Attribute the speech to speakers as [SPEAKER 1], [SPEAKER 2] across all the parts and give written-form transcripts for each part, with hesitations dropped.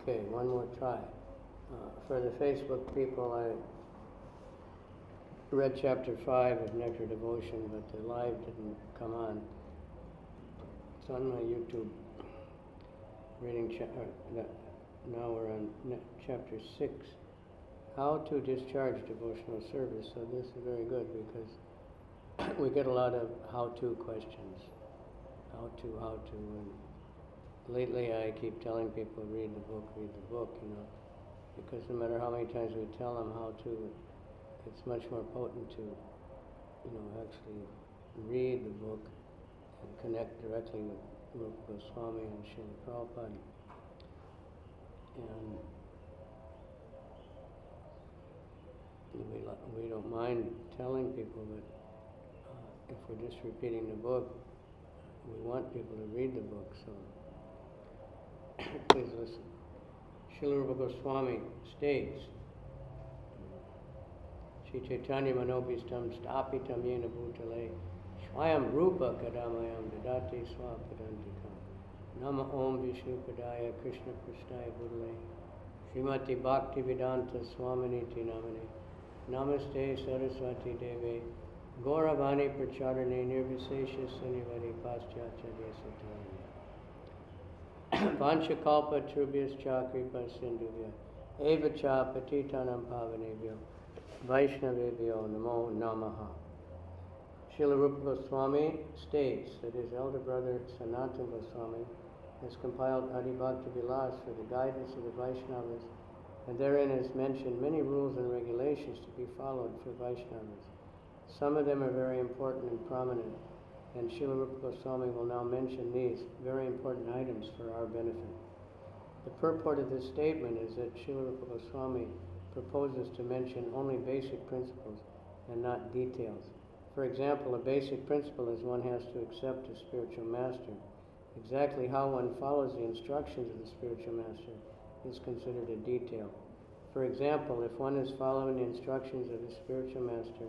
[SPEAKER 1] Okay, one more try. For the Facebook people, I read chapter 5 of Nectar Devotion, but the live didn't come on. It's on my YouTube reading. Now we're on chapter 6, how to discharge devotional service. So this is very good because we get a lot of how-to questions. How to. And lately I keep telling people, read the book, you know, because no matter how many times we tell them how to, it's much more potent to, you know, actually read the book and connect directly with Rupa Goswami and Srila Prabhupada. And we don't mind telling people that if we're just repeating the book, we want people to read the book, so please listen. Srila Rupa Goswami states, Shri Chaitanya Manobhistam Stapitam Yena Bhutale Swayam Rupa Kadamayam Dadati Swapadantikam Nama Om Vishnu Padaya Krishna Prasthaya Budale Srimati Bhakti Vedanta Swaminiti Namane Namaste Saraswati Deve Gauravani Pracharane Nirvisesha Sanivari Paschacharya Satarana Vanchakalpa Trubhyas Chakripa Sindhuvya Eva Cha Patitanam Pavanebhyo Vaishnavebhyo Namo Namaha. Srila Rupa Goswami states that his elder brother Sanatana Goswami has compiled Adi Bhakti Vilas for the guidance of the Vaishnavas, and therein is mentioned many rules and regulations to be followed for Vaishnavas. Some of them are very important and prominent, and Srila Rupa Goswami will now mention these very important items for our benefit. The purport of this statement is that Srila Rupa Goswami proposes to mention only basic principles and not details. For example, a basic principle is one has to accept a spiritual master. Exactly how one follows the instructions of the spiritual master is considered a detail. For example, if one is following the instructions of the spiritual master,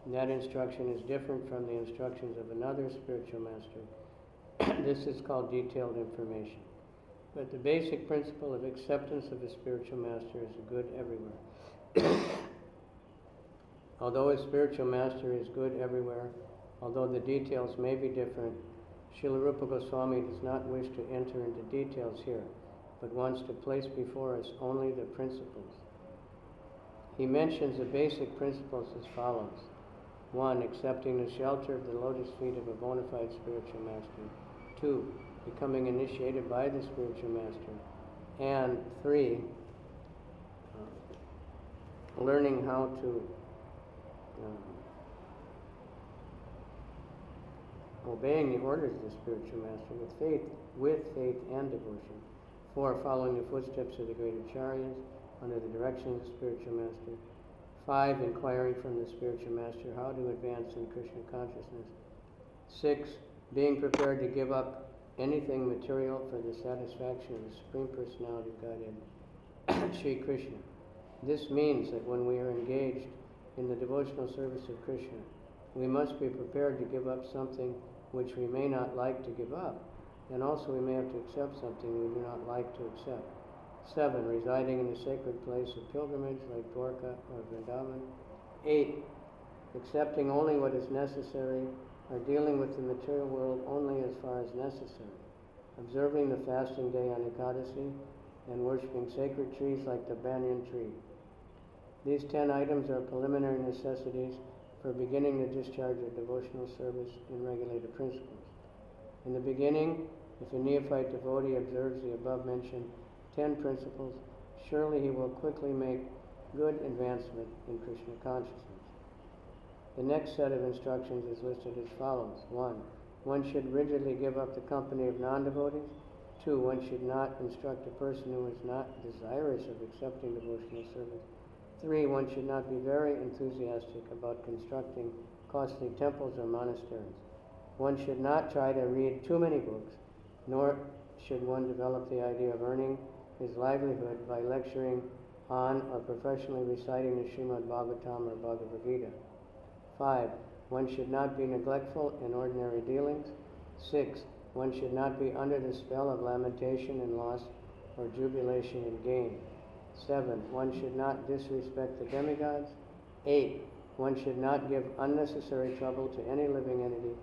[SPEAKER 1] and that instruction is different from the instructions of another spiritual master, this is called detailed information. But the basic principle of acceptance of a spiritual master is good everywhere. Although a spiritual master is good everywhere, although the details may be different, Srila Rupa Goswami does not wish to enter into details here, but wants to place before us only the principles. He mentions the basic principles as follows. 1. Accepting the shelter of the lotus feet of a bona fide spiritual master. 2. Becoming initiated by the spiritual master. And 3. Learning how to obeying the orders of the spiritual master with faith and devotion. 4. Following the footsteps of the great acharyas under the direction of the spiritual master. 5. Inquiring from the spiritual master how to advance in Krishna consciousness. 6. Being prepared to give up anything material for the satisfaction of the Supreme Personality of Godhead, Sri Krishna. This means that when we are engaged in the devotional service of Krishna, we must be prepared to give up something which we may not like to give up, and also we may have to accept something we do not like to accept. 7. Residing in the sacred place of pilgrimage like Dwarka or Vrindavan. 8. Accepting only what is necessary, or dealing with the material world only as far as necessary. Observing the fasting day on Ekadasi, and worshipping sacred trees like the banyan tree. These 10 items are preliminary necessities for beginning the discharge of devotional service in regulated principles. In the beginning, if a neophyte devotee observes the above-mentioned 10 principles, surely he will quickly make good advancement in Krishna consciousness. The next set of instructions is listed as follows. 1. One should rigidly give up the company of non-devotees. 2. One should not instruct a person who is not desirous of accepting devotional service. 3. One should not be very enthusiastic about constructing costly temples or monasteries. One should not try to read too many books, nor should one develop the idea of earning his livelihood by lecturing on or professionally reciting the Srimad Bhagavatam or Bhagavad Gita. 5. One should not be neglectful in ordinary dealings. 6. One should not be under the spell of lamentation and loss or jubilation and gain. 7. One should not disrespect the demigods. 8. One should not give unnecessary trouble to any living entity.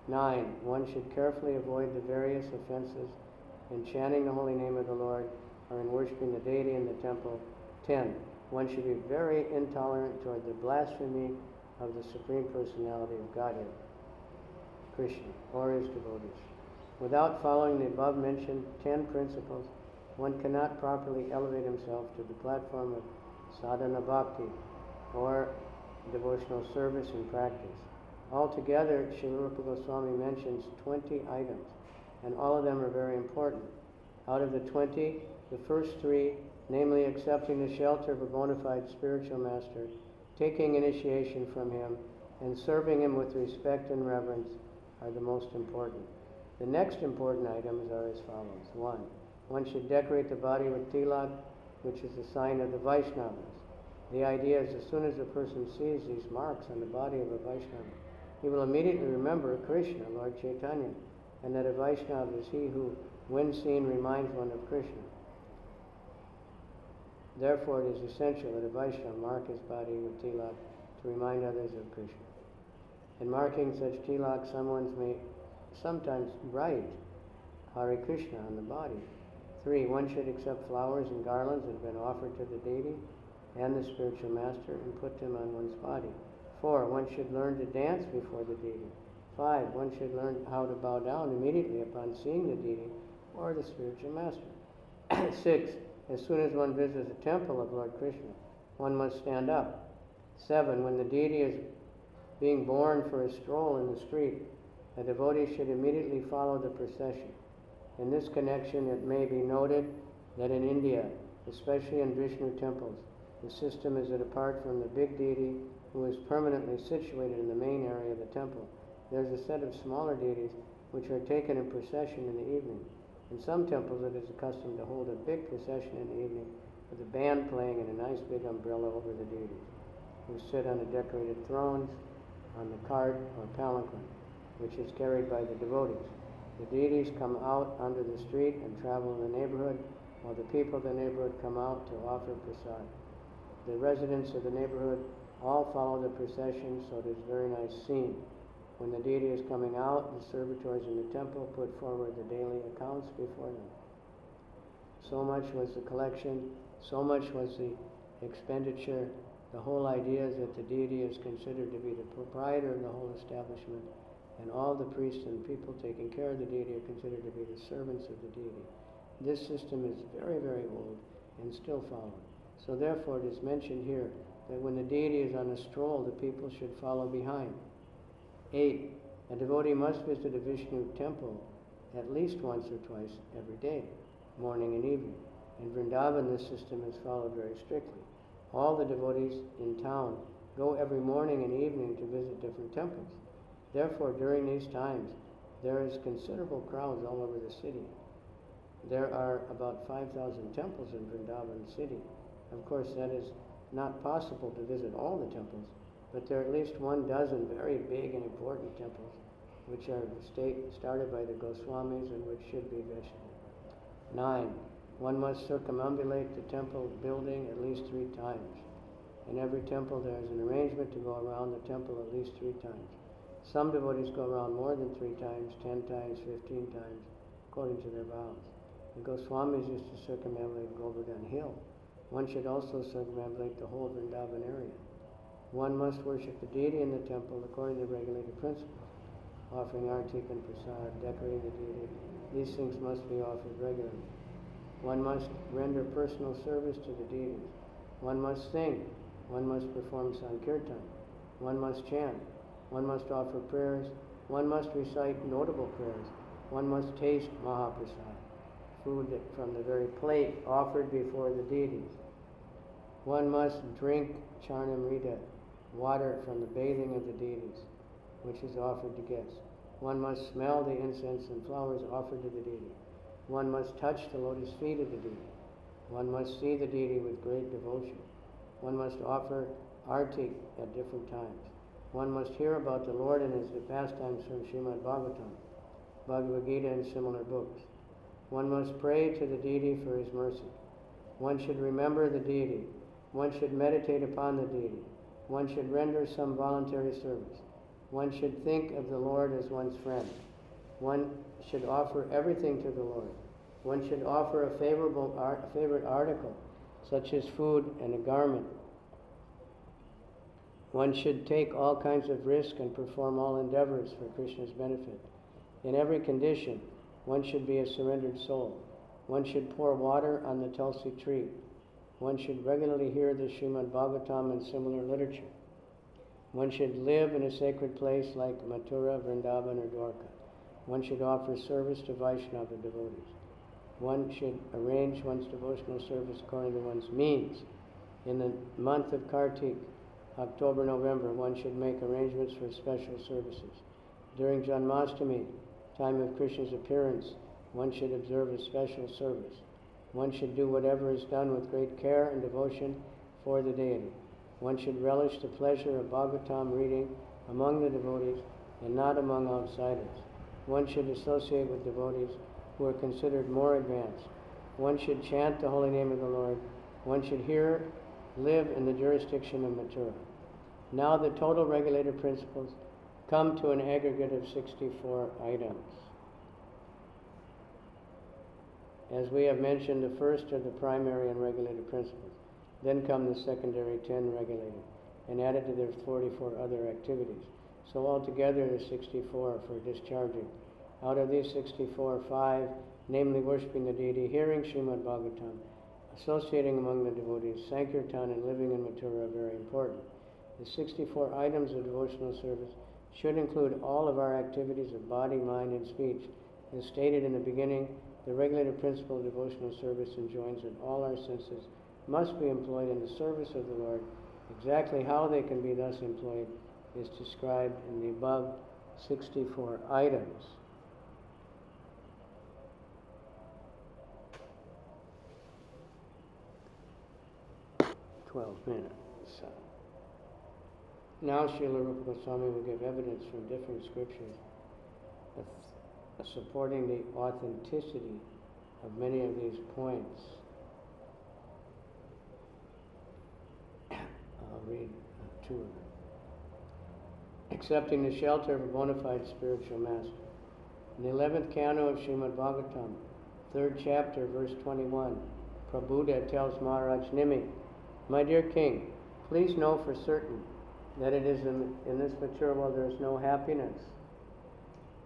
[SPEAKER 1] 9. One should carefully avoid the various offenses in chanting the holy name of the Lord or in worshiping the deity in the temple. 10. One should be very intolerant toward the blasphemy of the Supreme Personality of Godhead, Krishna, or his devotees. Without following the above-mentioned 10 principles, one cannot properly elevate himself to the platform of sadhana bhakti, or devotional service and practice. Altogether, Srila Rupa Goswami mentions 20 items, and all of them are very important. Out of the 20, the first 3, namely accepting the shelter of a bona fide spiritual master, taking initiation from him, and serving him with respect and reverence, are the most important. The next important items are as follows. 1. One should decorate the body with tilak, which is a sign of the Vaishnavas. The idea is as soon as a person sees these marks on the body of a Vaishnava, he will immediately remember Krishna, Lord Chaitanya, and that a Vaishnava is he who, when seen, reminds one of Krishna. Therefore, it is essential that a Vaishnava mark his body with tilak to remind others of Krishna. In marking such tilak, someone may sometimes write Hare Krishna on the body. 3. One should accept flowers and garlands that have been offered to the deity and the spiritual master and put them on one's body. 4. One should learn to dance before the deity. 5. One should learn how to bow down immediately upon seeing the deity or the spiritual master. 6. As soon as one visits the temple of Lord Krishna, one must stand up. 7. When the deity is being borne for a stroll in the street, a devotee should immediately follow the procession. In this connection, it may be noted that in India, especially in Vishnu temples, the system is that apart from the big deity who is permanently situated in the main area of the temple, there's a set of smaller deities which are taken in procession in the evening. In some temples, it is accustomed to hold a big procession in the evening with a band playing and a nice big umbrella over the deities, who sit on the decorated thrones on the cart or palanquin, which is carried by the devotees. The deities come out onto the street and travel in the neighborhood, while the people of the neighborhood come out to offer prasad. The residents of the neighborhood all follow the procession, so it is a very nice scene. When the deity is coming out, the servitors in the temple put forward the daily accounts before them. So much was the collection, so much was the expenditure. The whole idea is that the deity is considered to be the proprietor of the whole establishment, and all the priests and people taking care of the deity are considered to be the servants of the deity. This system is very, very old and still followed. So therefore it is mentioned here that when the deity is on a stroll, the people should follow behind. 8. A devotee must visit a Vishnu temple at least once or twice every day, morning and evening. In Vrindavan, this system is followed very strictly. All the devotees in town go every morning and evening to visit different temples. Therefore, during these times, there is considerable crowds all over the city. There are about 5,000 temples in Vrindavan city. Of course, that is not possible to visit all the temples, but there are at least 1 dozen very big and important temples, which are started by the Goswamis and which should be visited. 9. One must circumambulate the temple building at least 3 times. In every temple there is an arrangement to go around the temple at least 3 times. Some devotees go around more than 3 times, 10 times, 15 times, according to their vows. The Goswamis used to circumambulate Govardhan Hill. One should also circumambulate the whole Vrindavan area. One must worship the deity in the temple according to regulated principles, offering artik and prasad, decorating the deity. These things must be offered regularly. One must render personal service to the deities. One must sing. One must perform sankirtan. One must chant. One must offer prayers. One must recite notable prayers. One must taste Mahaprasad, food from the very plate offered before the deities. One must drink Charnamrita, water from the bathing of the deities, which is offered to guests. One must smell the incense and flowers offered to the deity. One must touch the lotus feet of the deity. One must see the deity with great devotion. One must offer artik at different times. One must hear about the Lord and his pastimes from Srimad Bhagavatam, Bhagavad Gita, and similar books. One must pray to the deity for his mercy. One should remember the deity. One should meditate upon the deity. One should render some voluntary service. One should think of the Lord as one's friend. One should offer everything to the Lord. One should offer a favorite article, such as food and a garment. One should take all kinds of risk and perform all endeavors for Krishna's benefit. In every condition, one should be a surrendered soul. One should pour water on the Tulsi tree. One should regularly hear the Srimad Bhagavatam and similar literature. One should live in a sacred place like Mathura, Vrindavan, or Dwarka. One should offer service to Vaishnava devotees. One should arrange one's devotional service according to one's means. In the month of Kartik, October, November, one should make arrangements for special services. During Janmashtami, time of Krishna's appearance, one should observe a special service. One should do whatever is done with great care and devotion for the deity. One should relish the pleasure of Bhagavatam reading among the devotees and not among outsiders. One should associate with devotees who are considered more advanced. One should chant the holy name of the Lord. One should live in the jurisdiction of Mathura. Now the total regulator principles come to an aggregate of 64 items. As we have mentioned, the first are the primary and regulator principles. Then come the secondary 10 regulated, and added to their 44 other activities. So altogether there's 64 for discharging. Out of these 64, 5, namely worshipping the deity, hearing Srimad Bhagavatam, associating among the devotees, Sankirtan, and living in Mathura are very important. The 64 items of devotional service should include all of our activities of body, mind, and speech. As stated in the beginning, the regulative principle of devotional service enjoins that all our senses must be employed in the service of the Lord. Exactly how they can be thus employed is described in the above 64 items. minutes. Now Srila Rupa Goswami will give evidence from different scriptures supporting the authenticity of many of these points. I'll read two of them. Accepting the shelter of a bona fide spiritual master. In the 11th canto of Srimad Bhagavatam, 3rd chapter, verse 21, Prabhupada tells Maharaj Nimi, "My dear king, please know for certain that it is in this material world there is no happiness.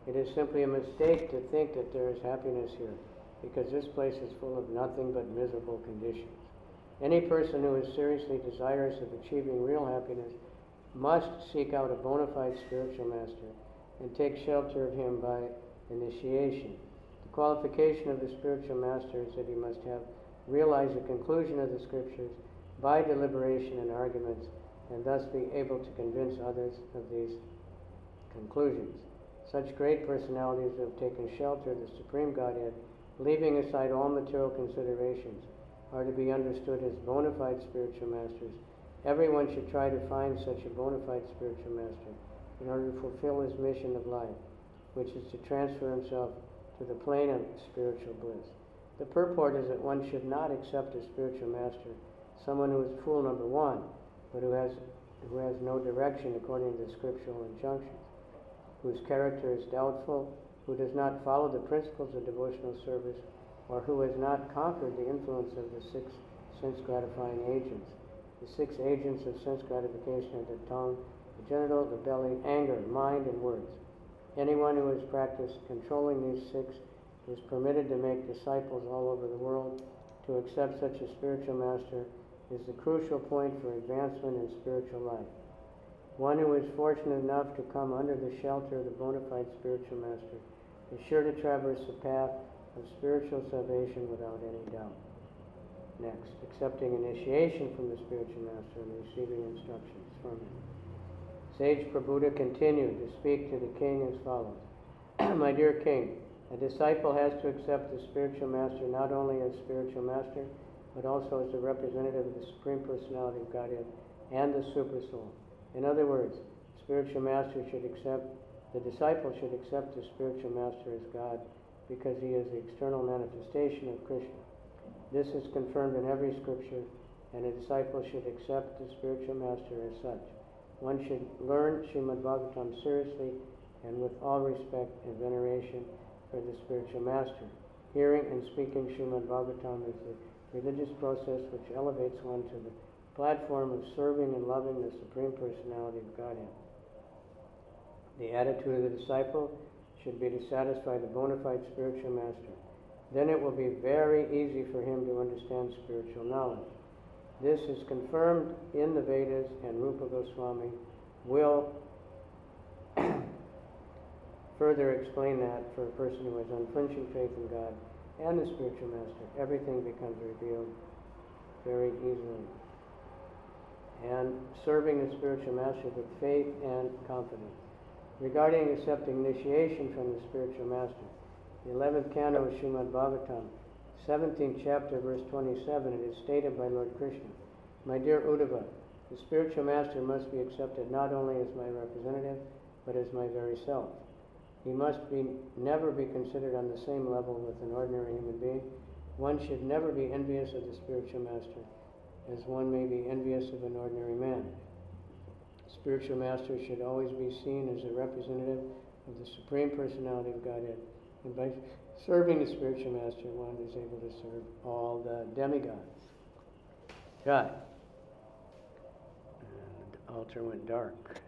[SPEAKER 1] It is simply a mistake to think that there is happiness here, because this place is full of nothing but miserable conditions. Any person who is seriously desirous of achieving real happiness must seek out a bona fide spiritual master and take shelter of him by initiation. The qualification of the spiritual master is that he must have realized the conclusion of the scriptures by deliberation and arguments, and thus be able to convince others of these conclusions. Such great personalities who have taken shelter of the Supreme Godhead, leaving aside all material considerations, are to be understood as bona fide spiritual masters. Everyone should try to find such a bona fide spiritual master in order to fulfill his mission of life, which is to transfer himself to the plane of spiritual bliss. The purport is that one should not accept a spiritual master, someone who is fool number one, but who has no direction according to the scriptural injunctions, whose character is doubtful, who does not follow the principles of devotional service, or who has not conquered the influence of the 6 sense-gratifying agents. The 6 agents of sense gratification are the tongue, the genital, the belly, anger, mind, and words. Anyone who has practiced controlling these 6 is permitted to make disciples all over the world. To accept such a spiritual master is the crucial point for advancement in spiritual life. One who is fortunate enough to come under the shelter of the bona fide spiritual master is sure to traverse the path of spiritual salvation without any doubt. Next, accepting initiation from the spiritual master and receiving instructions from him. Sage Prabhupada continued to speak to the king as follows. My dear king, a disciple has to accept the spiritual master not only as spiritual master, but also as the representative of the Supreme Personality of Godhead and the Supersoul. In other words, the disciple should accept the spiritual master as God because he is the external manifestation of Krishna. This is confirmed in every scripture, and a disciple should accept the spiritual master as such. One should learn Srimad Bhagavatam seriously and with all respect and veneration for the spiritual master. Hearing and speaking Srimad Bhagavatam is the religious process which elevates one to the platform of serving and loving the Supreme Personality of Godhead. The attitude of the disciple should be to satisfy the bona fide spiritual master. Then it will be very easy for him to understand spiritual knowledge. This is confirmed in the Vedas, and Rupa Goswami will further explain that for a person who has unflinching faith in God and the spiritual master. Everything becomes revealed very easily. And serving the spiritual master with faith and confidence. Regarding accepting initiation from the spiritual master, the 11th canto of Srimad Bhagavatam, 17th chapter, verse 27, it is stated by Lord Krishna, "My dear Uddhava, the spiritual master must be accepted not only as my representative, but as my very self. He must never be considered on the same level with an ordinary human being. One should never be envious of the spiritual master, as one may be envious of an ordinary man. Spiritual master should always be seen as a representative of the Supreme Personality of Godhead. And by serving the spiritual master, one is able to serve all the demigods." Right. And the altar went dark.